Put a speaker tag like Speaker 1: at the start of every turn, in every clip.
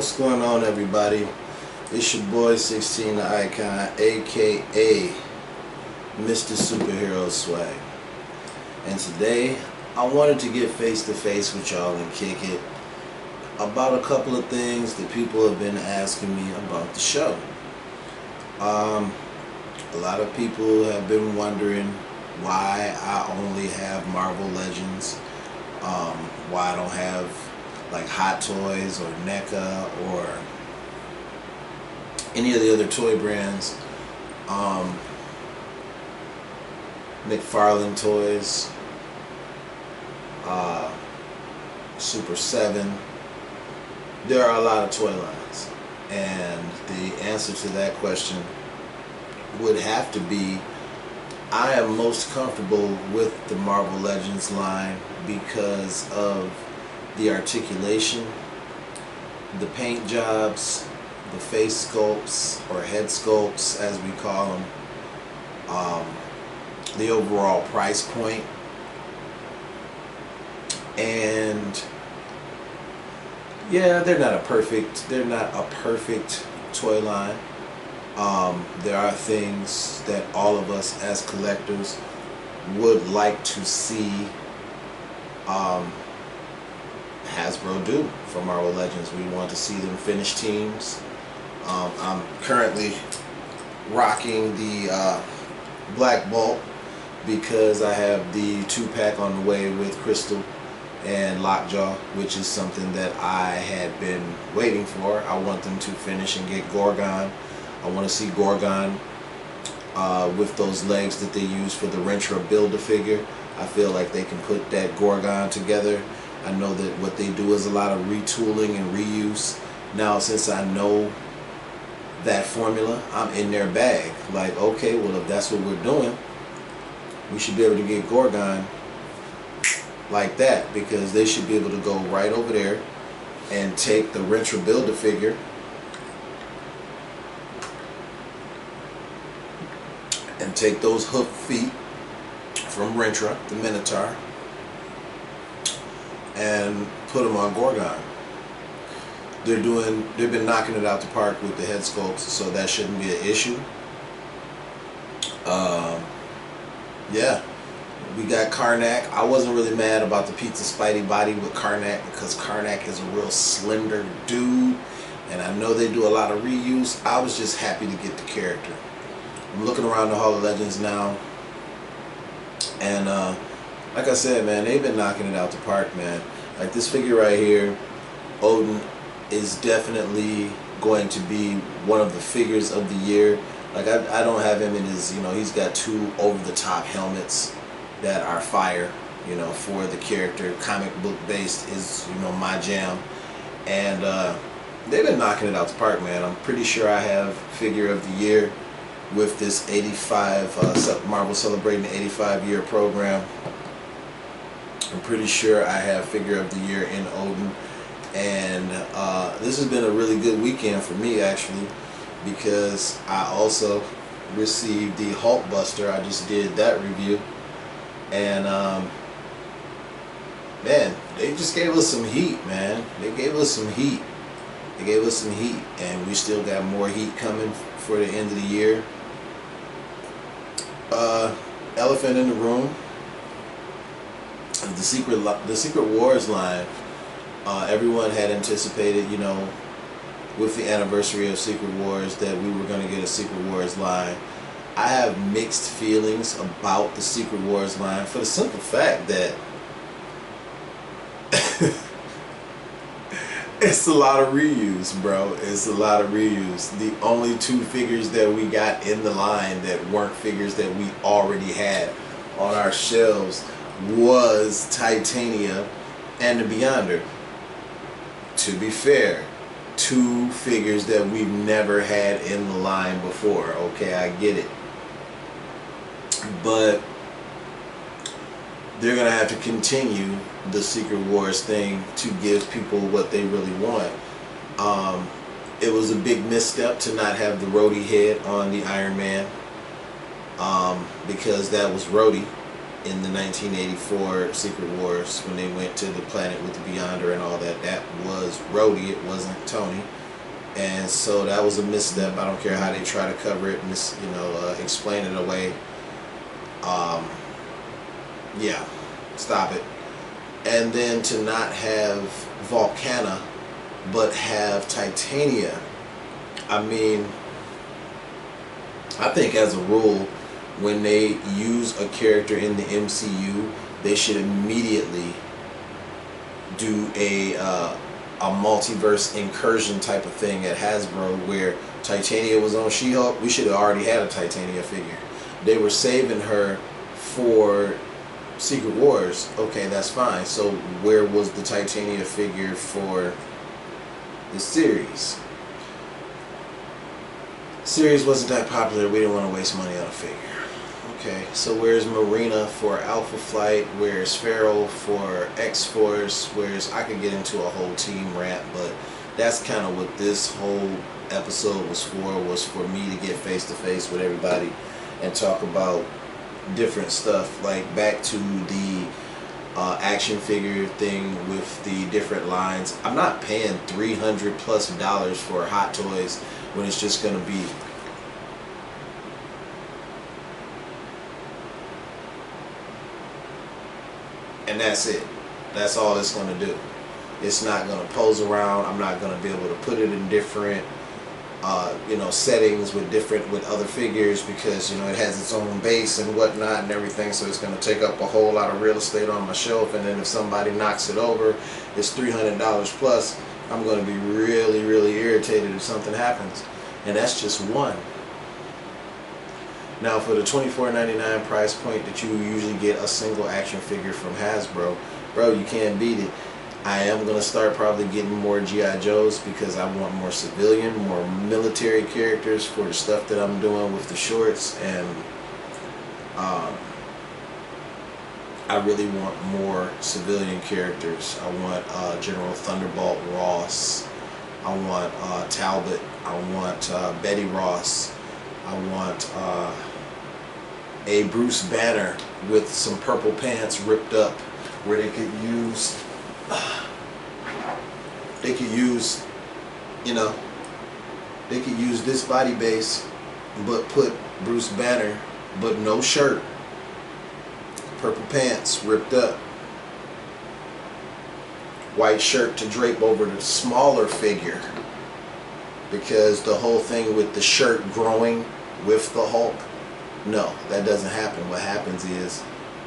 Speaker 1: What's going on, everybody? It's your boy 16 the Icon, aka Mr. SuperheroSwagg. And today I wanted to get face to face with y'all and kick it about a couple of things that people have been asking me about the show. A lot of people have been wondering why I only have Marvel Legends, why I don't have like Hot Toys or NECA or any of the other toy brands, McFarlane Toys, Super 7. There are a lot of toy lines, and the answer to that question would have to be I am most comfortable with the Marvel Legends line because of the articulation, the paint jobs, the face sculpts or head sculpts as we call them, the overall price point, and yeah, they're not a perfect toy line. There are things that all of us as collectors would like to see Hasbro do for Marvel Legends. We want to see them finish teams. I'm currently rocking the Black Bolt because I have the 2-pack on the way with Crystal and Lockjaw, which is something that I had been waiting for. I want them to finish and get Gorgon. I want to see Gorgon with those legs that they use for the Rentra Build-A-Figure. I feel like they can put that Gorgon together. I know that what they do is a lot of retooling and reuse. Now, since I know that formula, I'm in their bag. Like, okay, well, if that's what we're doing, we should be able to get Gorgon like that, because they should be able to go right over there and take the Rentra Build-A-Figure and take those hoof feet from Rentra, the Minotaur, and put them on Gorgon. They've been knocking it out the park with the head sculpts, so that shouldn't be an issue. Yeah, we got Karnak. I wasn't really mad about the Pizza Spidey body with Karnak because Karnak is a real slender dude, and I know they do a lot of reuse. I was just happy to get the character. I'm looking around the Hall of Legends now, and like I said, man, they've been knocking it out the park, man. Like this figure right here, Odin, is definitely going to be one of the figures of the year. Like I don't have him in his, he's got 2 over-the-top helmets that are fire, for the character. Comic book based is, my jam, and they've been knocking it out the park, man. I'm pretty sure I have figure of the year with this 85 Marvel celebrating the 85-year program. I'm pretty sure I have figure of the year in Odin, and this has been a really good weekend for me, actually, because I also received the Hulk Buster. I just did that review, and man, they just gave us some heat, man. They gave us some heat. They gave us some heat, and we still got more heat coming for the end of the year. Elephant in the room, the Secret Wars line. Everyone had anticipated, with the anniversary of Secret Wars, that we were going to get a Secret Wars line. I have mixed feelings about the Secret Wars line for the simple fact that it's a lot of reuse, bro. It's a lot of reuse. The only 2 figures that we got in the line that weren't figures that we already had on our shelves was Titania and the Beyonder. To be fair, 2 figures that we've never had in the line before. Okay, I get it. But they're going to have to continue the Secret Wars thing to give people what they really want. It was a big misstep to not have the Rhodey head on the Iron Man, because that was Rhodey in the 1984 Secret Wars when they went to the planet with the Beyonder and all that. That was Rhodey, it wasn't Tony. And so that was a misstep. I don't care how they try to cover it, explain it away. Yeah, stop it. And then to not have Volcana, but have Titania. I mean, I think as a rule, when they use a character in the MCU, they should immediately do a multiverse incursion type of thing at Hasbro, where Titania was on She-Hulk. We should have already had a Titania figure. They were saving her for Secret Wars. Okay, that's fine. So where was the Titania figure for the series? Series wasn't that popular. We didn't want to waste money on a figure. Okay, so where's Marina for Alpha Flight? Where's Pharaoh for X-Force? I could get into a whole team rant, but that's kind of what this whole episode was for me to get face to face with everybody and talk about different stuff, like back to the action figure thing with the different lines. I'm not paying $300+ for Hot Toys when it's just gonna be and that's it. That's all it's gonna do. It's not gonna pose around. I'm not gonna be able to put it in different settings with other figures, because it has its own base and whatnot and everything, so it's going to take up a whole lot of real estate on my shelf. And then if somebody knocks it over, it's $300+. I'm going to be really, really irritated if something happens, and that's just one. Now for the $24.99 price point that you usually get a single action figure from Hasbro, bro, you can't beat it. I am going to start probably getting more G.I. Joes, because I want more civilian, more military characters for the stuff that I'm doing with the shorts. And I really want more civilian characters. I want General Thunderbolt Ross. I want Talbot. I want Betty Ross. I want a Bruce Banner with some purple pants ripped up, where they could use this body base, but put Bruce Banner, but no shirt, purple pants ripped up, white shirt to drape over the smaller figure, because the whole thing with the shirt growing with the Hulk, no, that doesn't happen. What happens is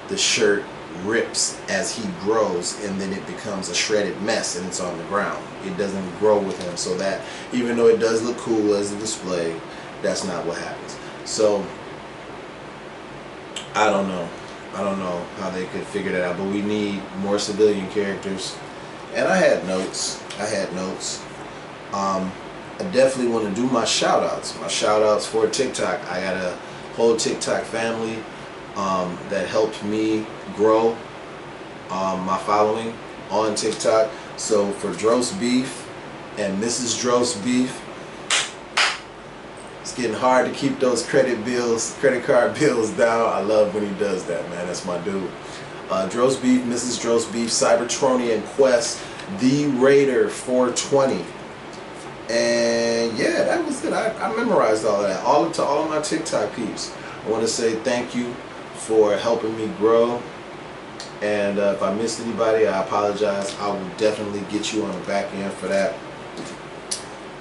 Speaker 1: the shirt rips as he grows, and then it becomes a shredded mess and it's on the ground. It doesn't grow with him, so that even though it does look cool as a display, that's not what happens. So I don't know how they could figure that out, but we need more civilian characters. And I had notes. I definitely want to do my shout outs for TikTok. I got a whole TikTok family that helped me grow my following on TikTok. So for Dros Beef and Mrs. Dros Beef, it's getting hard to keep those credit card bills down. I love when he does that, man. That's my dude. Dros Beef, Mrs. Dros Beef, Cybertronian Quest, The Raider 420. And yeah, that was it. I memorized all of that. To all of my TikTok peeps, I want to say thank you for helping me grow. And if I missed anybody, I apologize. I will definitely get you on the back end for that.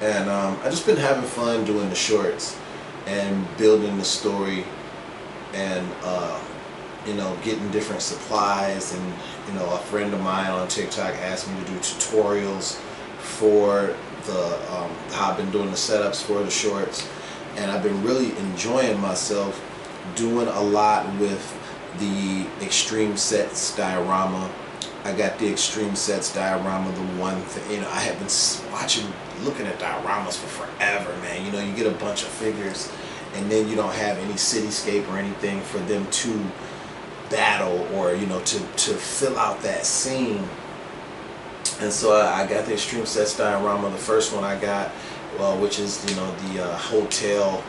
Speaker 1: And I've just been having fun doing the shorts and building the story, and getting different supplies. And a friend of mine on TikTok asked me to do tutorials for how I've been doing the setups for the shorts, and I've been really enjoying myself doing a lot with the Extreme Sets diorama. I got the Extreme Sets diorama, the one thing, I have been looking at dioramas for forever, man. You get a bunch of figures, and then you don't have any cityscape or anything for them to battle, or to fill out that scene. And so I got the Extreme Sets diorama. The first one I got, which is the hotel,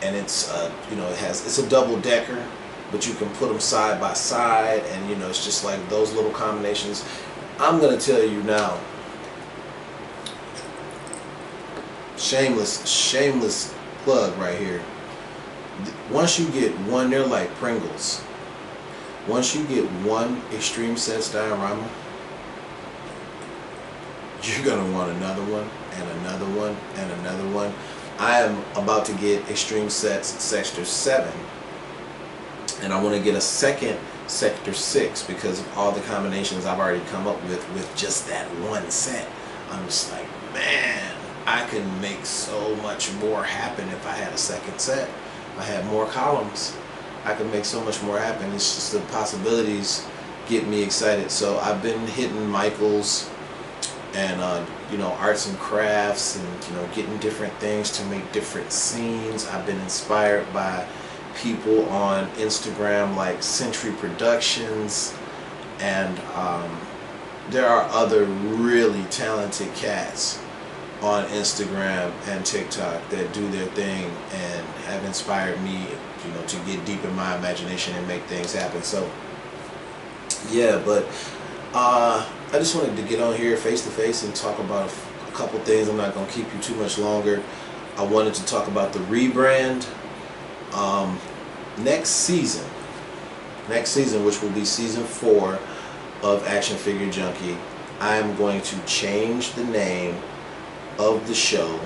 Speaker 1: and it's it's a double decker, but you can put them side by side, and you know, it's just like those little combinations. I'm gonna tell you now, shameless plug right here. Once you get one, they're like Pringles. Once you get one Extreme Sets diorama, you're gonna want another one and another one and another one. I am about to get Extreme Sets Sector 7, and I want to get a second Sector 6 because of all the combinations I've already come up with just that one set. I'm just like, man, I can make so much more happen if I had a second set. If I had more columns, I could make so much more happen. It's just the possibilities get me excited. So I've been hitting Michael's and you know, arts and crafts, and you know, getting different things to make different scenes. I've been inspired by people on Instagram like Century Productions, and there are other really talented cats on Instagram and TikTok that do their thing and have inspired me, you know, to get deep in my imagination and make things happen. So yeah, but I just wanted to get on here face to face and talk about a couple things. I'm not going to keep you too much longer. I wanted to talk about the rebrand. Next season, which will be season 4 of Action Figure Junkie, I am going to change the name of the show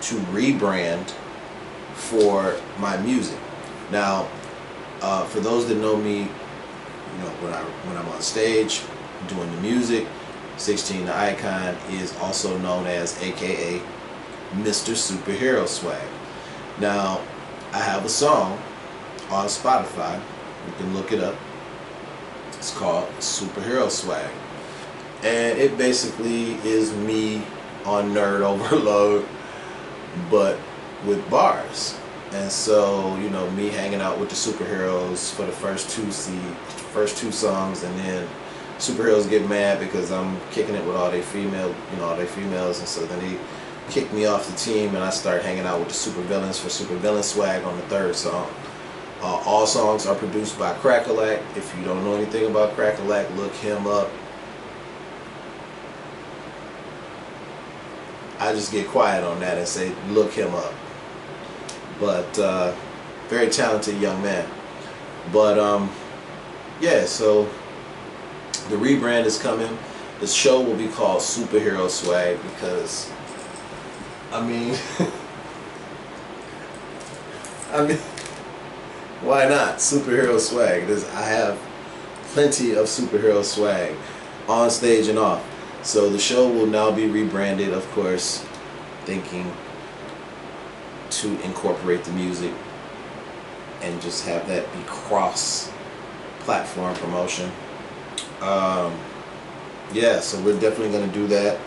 Speaker 1: to rebrand for my music. Now, for those that know me, you know, when I'm on stage doing the music, 16 the Icon is also known as AKA Mr. SuperheroSwagg. Now, I have a song on Spotify. You can look it up. It's called SuperheroSwagg, and it basically is me on Nerd Overload, but with bars. And so, you know, me hanging out with the superheroes for the first two songs, and then superheroes get mad because I'm kicking it with all their females, and so then they kick me off the team, and I start hanging out with the supervillains for Supervillain Swag on the 3rd song. All songs are produced by Crackalack. If you don't know anything about Crackalack, look him up. I just get quiet on that and say, look him up. But very talented young man. But yeah, so the rebrand is coming. The show will be called SuperheroSwagg because, I mean, why not? SuperheroSwagg. I have plenty of superhero swag on stage and off. So the show will now be rebranded, of course, thinking to incorporate the music and just have that be cross-platform promotion. Yeah, so we're definitely going to do that.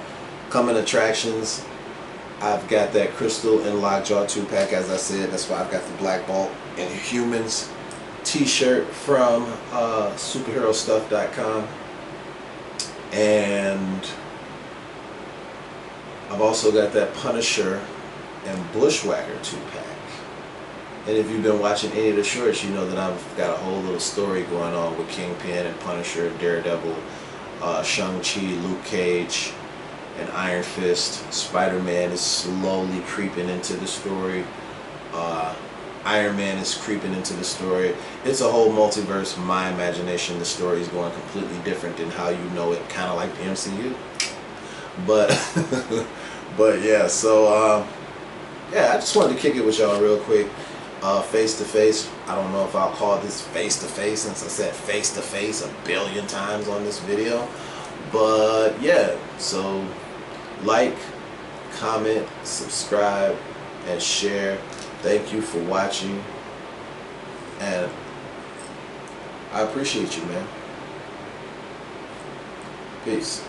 Speaker 1: Coming attractions, I've got that Crystal and Lockjaw 2-pack, as I said. That's why I've got the Black Bolt and Humans t-shirt from SuperheroStuff.com. And I've also got that Punisher and Bushwhacker 2-pack. And if you've been watching any of the shorts, you know that I've got a whole little story going on with Kingpin and Punisher, Daredevil, Shang-Chi, Luke Cage, and Iron Fist. Spider-Man is slowly creeping into the story. Iron Man is creeping into the story. It's a whole multiverse. My imagination, the story is going completely different than how you know it, kind of like the MCU. But, but yeah, so yeah, I just wanted to kick it with y'all real quick. Face to face. I don't know if I'll call this face to face since I said face to face a billion times on this video. But yeah, so like, comment, subscribe, and share. Thank you for watching, and I appreciate you, man. Peace.